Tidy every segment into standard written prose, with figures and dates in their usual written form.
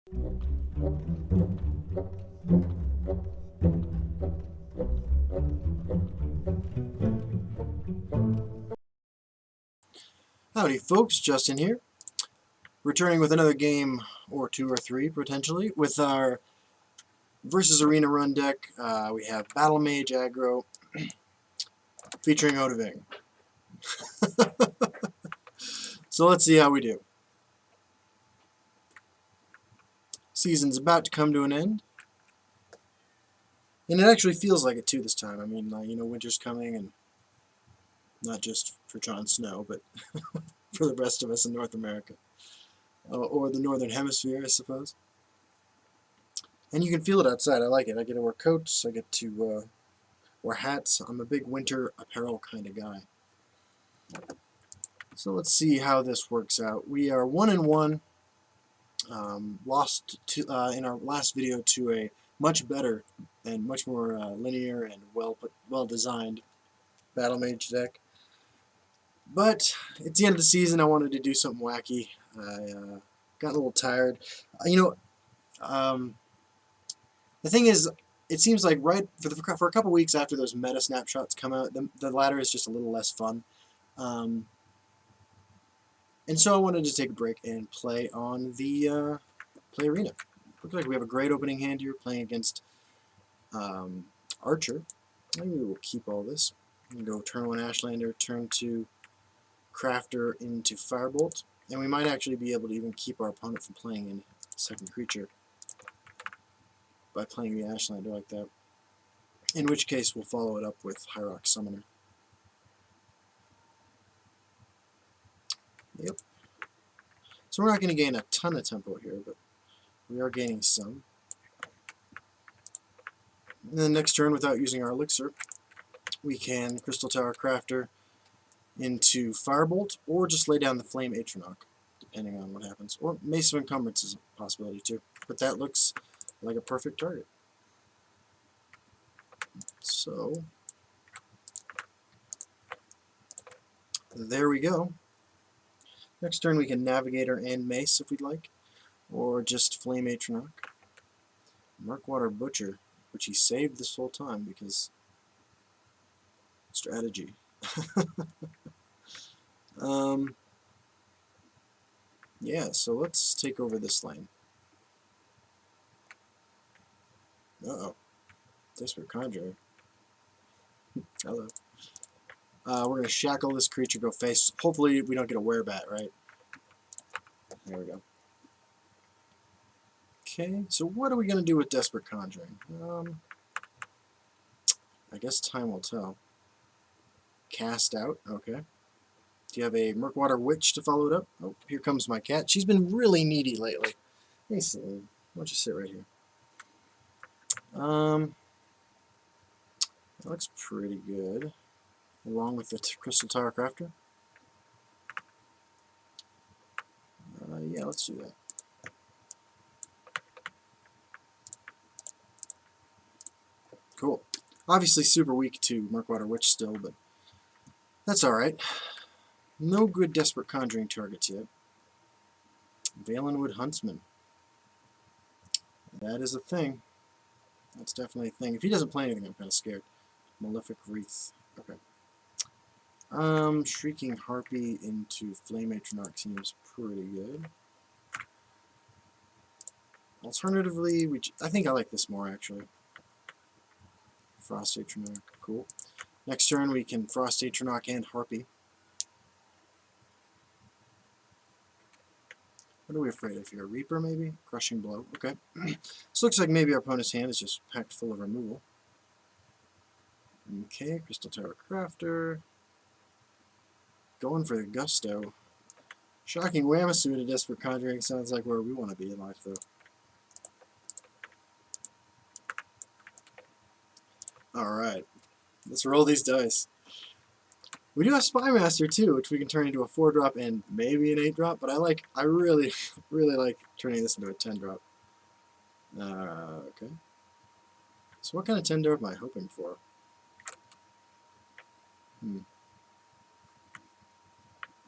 Howdy folks, Justin here, returning with another game or two or three potentially with our versus arena run deck. We have Battlemage aggro featuring Odahviing. So let's see how we do. Season's about to come to an end, and it actually feels like it too this time. I mean, you know, winter's coming, and not just for Jon Snow, but for the rest of us in North America. Or the Northern Hemisphere, I suppose. And you can feel it outside. I like it. I get to wear coats. I get to wear hats. I'm a big winter apparel kind of guy. So let's see how this works out. We are 1-1. Lost to, in our last video to a much better and much more linear and well designed Battlemage deck. But it's the end of the season. I wanted to do something wacky. I got a little tired. The thing is, it seems like right for a couple weeks after those meta snapshots come out, the ladder is just a little less fun. And so I wanted to take a break and play on the play arena. Looks like we have a great opening hand here, playing against Archer. Maybe we'll keep all this. We can go turn 1 Ashlander, turn 2 Crafter into Firebolt, and we might actually be able to even keep our opponent from playing in second creature by playing the Ashlander like that. In which case, we'll follow it up with High Rock Summoner. Yep. So we're not going to gain a ton of tempo here, but we are gaining some. And then next turn, without using our elixir, we can Crystal Tower Crafter into Firebolt, or just lay down the Flame Atronach, depending on what happens. Or Mace of Encumbrance is a possibility too. But that looks like a perfect target. So, there we go. Next turn we can Navigator and Mace if we'd like, or just Flame Atronach. Murkwater Butcher, which he saved this whole time because strategy. Yeah, so let's take over this lane. Uh-oh. Desperate Conjurer. Hello. We're going to shackle this creature, go face. Hopefully we don't get a werebat, right? There we go. Okay, so what are we going to do with Desperate Conjuring? I guess time will tell. Cast out, okay. Do you have a Murkwater Witch to follow it up? Oh, here comes my cat. She's been really needy lately. Hey, Celine, why don't you sit right here? That looks pretty good. Along with the Crystal Tower Crafter. Yeah, let's do that. Cool. Obviously super weak to Murkwater Witch still, but that's alright. No good Desperate Conjuring targets yet. Valenwood Huntsman. That is a thing. That's definitely a thing. If he doesn't play anything, I'm kind of scared. Malefic Wreath. Okay. Shrieking Harpy into Flame Atronach seems pretty good. Alternatively, I think I like this more, actually. Frost Atronach. Cool. Next turn, we can Frost Atronach and Harpy. What are we afraid of here? Reaper, maybe? Crushing Blow. Okay. This looks like maybe our opponent's hand is just packed full of removal. Okay, Crystal Tower Crafter. Going for the Gusto. Shocking Wamasu to Desperate Conjuring sounds like where we want to be in life, though. Alright. Let's roll these dice. We do have Spymaster too, which we can turn into a 4-drop and maybe an 8-drop, but I really, really like turning this into a 10-drop. Okay. So what kind of 10-drop am I hoping for?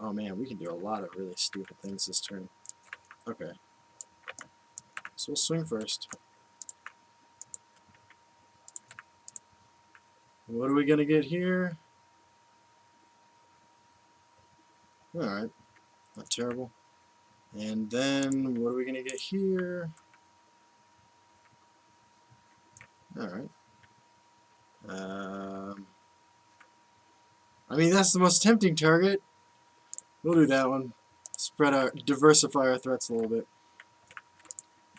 Oh man, we can do a lot of really stupid things this turn. Okay. So we'll swing first. What are we going to get here? Alright, not terrible. And then, what are we going to get here? Alright. I mean, that's the most tempting target. We'll do that one. Diversify our threats a little bit.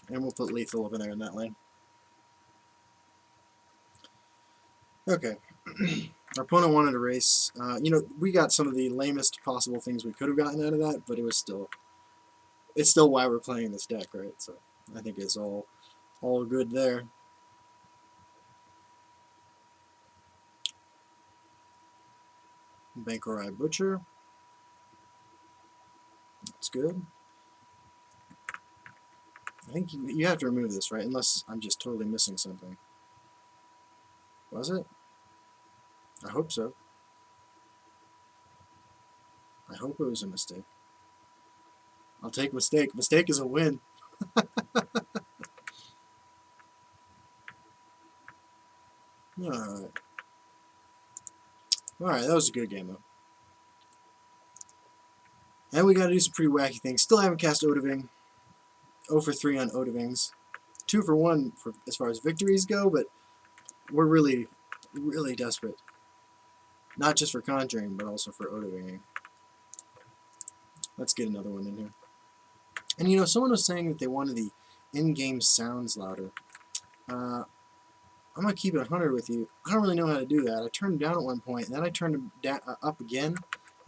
And we'll put lethal over there in that lane. Okay. Our opponent wanted a race. You know, we got some of the lamest possible things we could have gotten out of that, but it's still why we're playing this deck, right? So I think it's all good there. Bankorai Butcher. That's good. I think you have to remove this, right? Unless I'm just totally missing something. Was it? I hope so. I hope it was a mistake. I'll take mistake. Mistake is a win. Alright. Alright, that was a good game, though. And we gotta do some pretty wacky things. Still haven't cast Odahviing. 0 for 3 on Odahviings. 2 for 1 as far as victories go, but we're really, really desperate. Not just for Conjuring, but also for Odahviing. Let's get another one in here. And you know, someone was saying that they wanted the in-game sounds louder. I'm going to keep it 100 with you. I don't really know how to do that. I turned them down at one point, and then I turned them up again,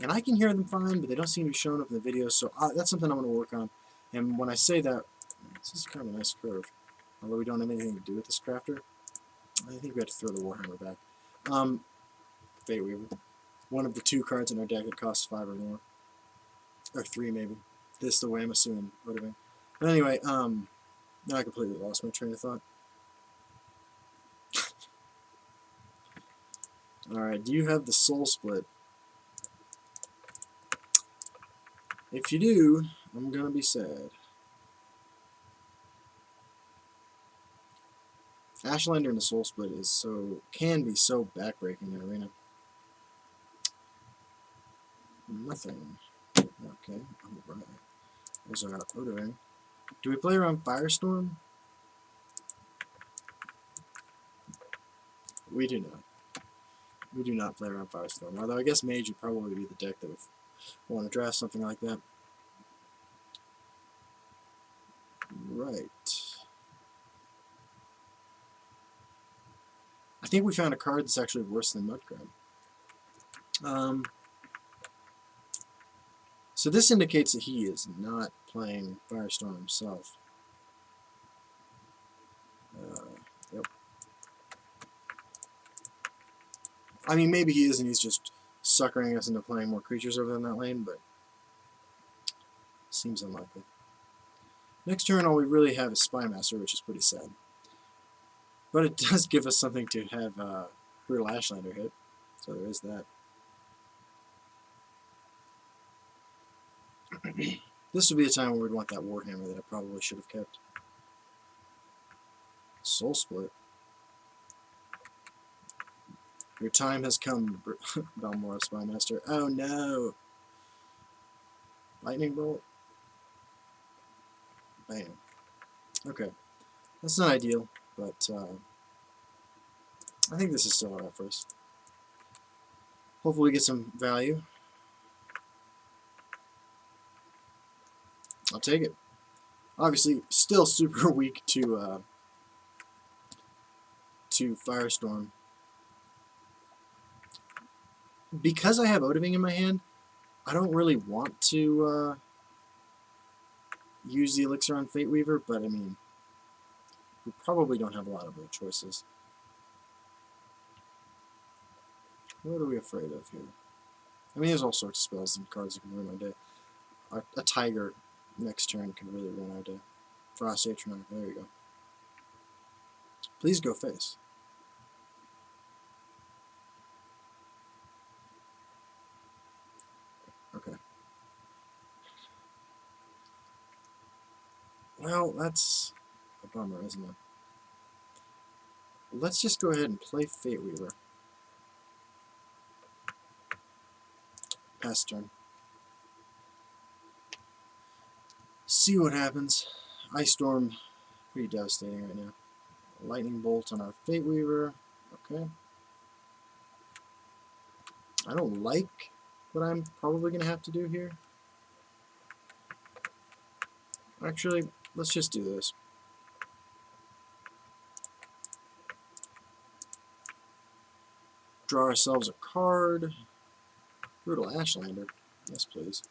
and I can hear them fine, but they don't seem to be showing up in the video, so that's something I'm going to work on. And when I say that, this is kind of a nice curve, although we don't have anything to do with this crafter. I think we have to throw the Warhammer back. Fate Weaver. One of the 2 cards in our deck that costs 5 or more. Or 3 maybe. This, the Wamasu, and Odahviing. But anyway, now I completely lost my train of thought. Alright, do you have the Soul Split? If you do, I'm gonna be sad. Ashlander and the Soul Split can be so backbreaking in Arena. Nothing. Okay, alright. There's our Odahviing. Do we play around Firestorm? We do not. We do not play around Firestorm. Although I guess Mage would probably be the deck that would want to draft something like that. Right. I think we found a card that's actually worse than Mudcrab. So this indicates that he is not playing Firestorm himself. Yep. I mean, maybe he is and he's just suckering us into playing more creatures over in that lane, but seems unlikely. Next turn, all we really have is Spymaster, which is pretty sad. But it does give us something to have Brutal Ashlander hit, so there is that. This would be a time where we'd want that Warhammer that I probably should have kept. Soul Split. Your time has come, Balmora Spymaster. Oh no! Lightning Bolt? Bam. Okay. That's not ideal, but I think this is still alright for us. Hopefully we get some value. I'll take it. Obviously, still super weak to Firestorm. Because I have Odahviing in my hand, I don't really want to use the Elixir on Fate Weaver, but I mean, we probably don't have a lot of other choices. What are we afraid of here? I mean, there's all sorts of spells and cards that can ruin our day. A Tiger next turn can really ruin our day. Frost Atronach, there you go. Please go face. Okay. Well, that's a bummer, isn't it? Let's just go ahead and play Fate Weaver. Pass turn. See what happens. Ice Storm, pretty devastating right now. Lightning Bolt on our Fate Weaver. Okay. I don't like what I'm probably going to have to do here. Actually, let's just do this. Draw ourselves a card. Brutal Ashlander. Yes, please.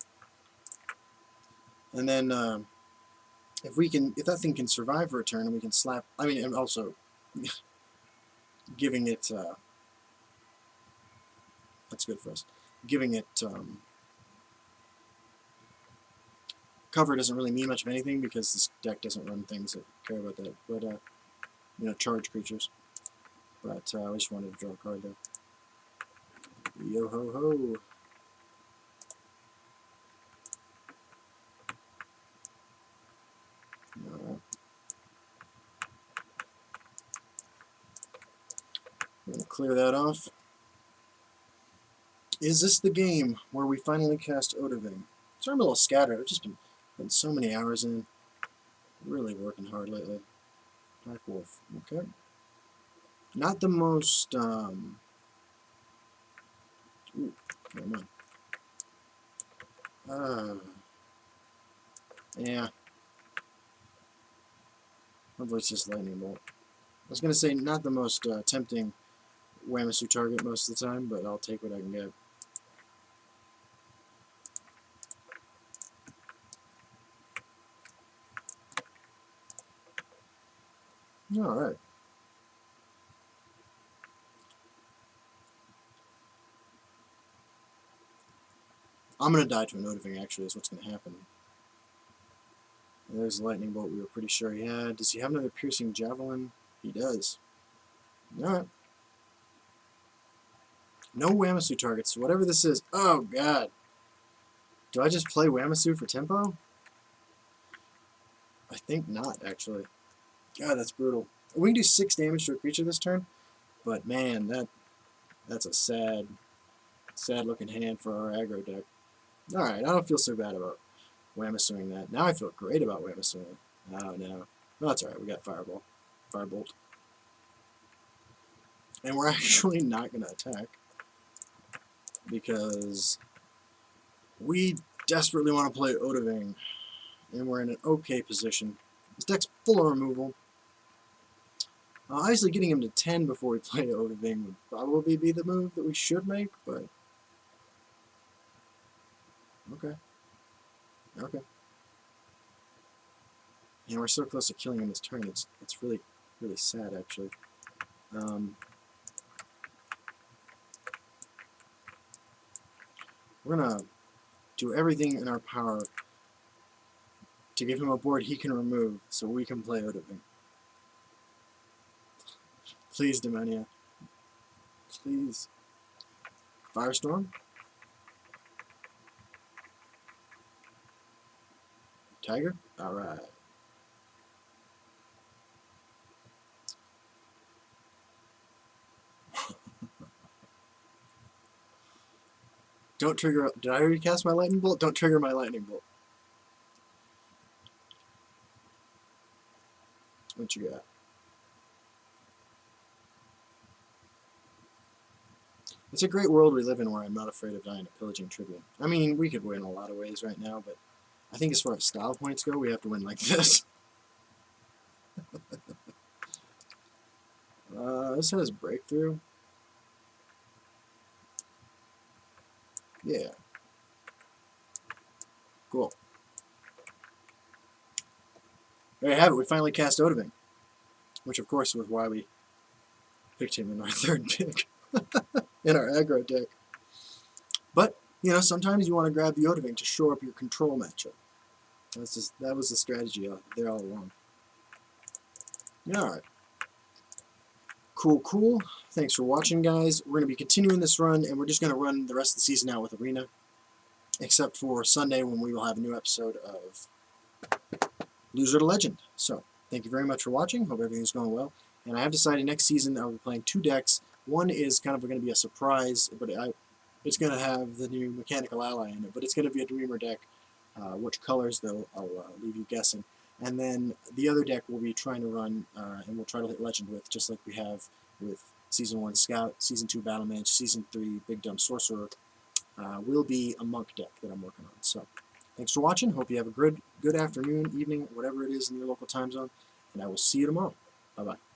And then, if that thing can survive for a turn, we can slap. I mean, and also giving it. That's good for us. Giving it cover doesn't really mean much of anything because this deck doesn't run things that care about that. But you know, charge creatures. But I just wanted to draw a card there. Yo ho ho. Alright. I'm going to clear that off. Is this the game where we finally cast Odahviing? Sorry I'm a little scattered. I've just been so many hours in. Really working hard lately. Black Wolf. Okay. Not the most, ooh, never mind. Yeah. Hopefully it's just Lightning Bolt. I was going to say not the most tempting Whamasu target most of the time, but I'll take what I can get. Alright. I'm going to die to an Odahviing, actually, is what's going to happen. There's the Lightning Bolt we were pretty sure he had. Does he have another Piercing Javelin? He does. Alright. No Whamasu targets. Whatever this is. Oh, God. Do I just play Whamasu for tempo? I think not, actually. God, that's brutal. We can do 6 damage to a creature this turn, but man, that's a sad looking hand for our aggro deck. Alright, I don't feel so bad about Whamasuing that. Now I feel great about Whamasuing. Oh, no. No, that's alright. We got Firebolt. And we're actually not going to attack because we desperately want to play Odahviing, and we're in an okay position. This deck's full of removal. Obviously, getting him to 10 before we play Odahviing would probably be the move that we should make, but okay. Okay. And we're so close to killing him this turn. It's really, really sad, actually. We're going to do everything in our power to give him a board he can remove so we can play Odahviing. Please, Domania. Please. Firestorm. Tiger? Alright. Don't trigger. Did I already cast my Lightning Bolt? Don't trigger my Lightning Bolt. What you got? It's a great world we live in where I'm not afraid of dying to Pillaging Tribune. I mean, we could win a lot of ways right now, but I think as far as style points go, we have to win like this. This has Breakthrough. Yeah. Cool. There you have it. We finally cast Odahviing, which of course was why we picked him in our third pick in our aggro deck. But, you know, sometimes you want to grab the Odahviing to shore up your control matchup. That was the strategy there all along. Alright. Cool, cool. Thanks for watching, guys. We're going to be continuing this run, and we're just going to run the rest of the season out with Arena, except for Sunday when we will have a new episode of Loser to Legend. So, Thank you very much for watching. Hope everything's going well. And I have decided next season I'll be playing 2 decks. One is kind of going to be a surprise, but it's going to have the new Mechanical Ally in it, but it's going to be a Dreamer deck. Which colors, though, I'll leave you guessing. And then the other deck we'll be trying to run, and we'll try to hit Legend with, just like we have with Season 1 Scout, Season 2 Battlemage, Season 3 Big Dumb Sorcerer, will be a Monk deck that I'm working on. So, thanks for watching. Hope you have a good afternoon, evening, whatever it is in your local time zone, and I will see you tomorrow. Bye-bye.